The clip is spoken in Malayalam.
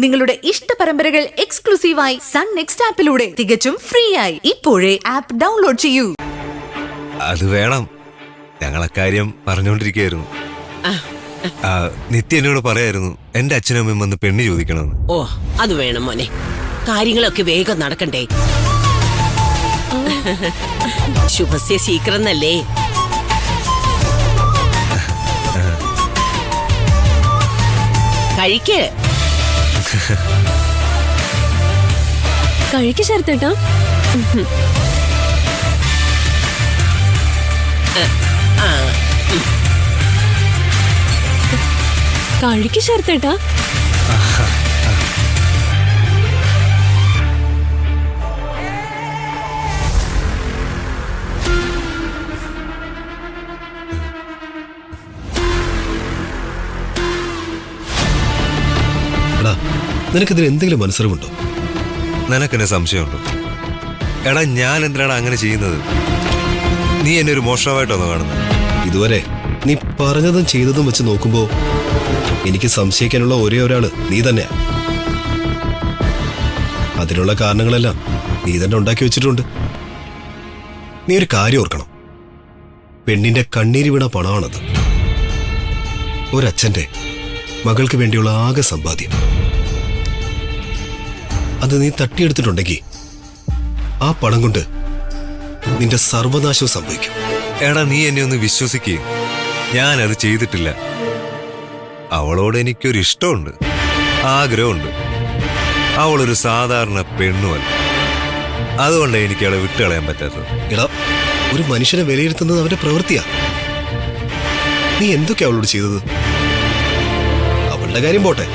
നിങ്ങളുടെ ഇഷ്ട പരമ്പരകൾ എക്സ്ക്ലൂസീവായി സൺ നെക്സ്റ്റ് ആപ്പിലൂടെ തികച്ചും ഫ്രീ ആയി ഇപ്പോഴേ ആപ്പ് ഡൗൺലോഡ് ചെയ്യൂ. അത് വേണം, ഞങ്ങൾ അക്കാര്യം പറഞ്ഞുകൊണ്ടിരിക്കുകയായിരുന്നു. നിത്യ എന്നോട് പറയായിരുന്നു എന്റെ അച്ഛനും അമ്മയും വന്ന് പെണ്ണ് ചോദിക്കണമെന്ന്. ഓ, അത് വേണം മോനെ, കാര്യങ്ങളൊക്കെ വേഗം നടക്കണ്ടേ. ശുഭസ്യ ശീക്രന്നല്ലേ. കഴിക്ക് ശരത്തേട്ടാ. കഴിക്ക് ശരത്തേട്ടാ. നിനക്കിതിൽ എന്തെങ്കിലും മനസ്സിലുണ്ടോ? നിനക്കെന്നെ സംശയമുണ്ടോ? എടാ, ഞാൻ എന്തിനാണ് അങ്ങനെ ചെയ്യുന്നത്? നീ എന്നെ ഒരു മോശമായിട്ടാണോ കാണുന്നത്? ഇതുവരെ നീ പറഞ്ഞതും ചെയ്തതും വെച്ച് നോക്കുമ്പോ എനിക്ക് സംശയിക്കാനുള്ള ഒരേ ഒരാള് നീ തന്നെയാ. അതിനുള്ള കാരണങ്ങളെല്ലാം നീ തന്നെ ഉണ്ടാക്കി വെച്ചിട്ടുണ്ട്. നീ ഒരു കാര്യം ഓർക്കണം, പെണ്ണിന്റെ കണ്ണീര് വീണ പണമാണത്. ഒരച്ഛന്റെ മകൾക്ക് വേണ്ടിയുള്ള ആകെ സമ്പാദ്യം. അത് നീ തട്ടിയെടുത്തിട്ടുണ്ടെങ്കിൽ ആ പണം കൊണ്ട് നിന്റെ സർവനാശവും സംഭവിക്കും. എടാ, നീ എന്നെ ഒന്ന് വിശ്വസിക്കുക, ഞാനത് ചെയ്തിട്ടില്ല. അവളോട് എനിക്കൊരു ഇഷ്ടമുണ്ട്, ആഗ്രഹമുണ്ട്. അവളൊരു സാധാരണ പെണ്ണുമല്ല, അതുകൊണ്ടാണ് എനിക്ക് അവളെ വിട്ടുകളയാൻ പറ്റാത്തത്. എടാ, ഒരു മനുഷ്യനെ വിലയിരുത്തുന്നത് അവന്റെ പ്രവൃത്തിയാ. നീ എന്തൊക്കെയാ അവളോട് ചെയ്തത്? അവളുടെ കാര്യം പോട്ടെ,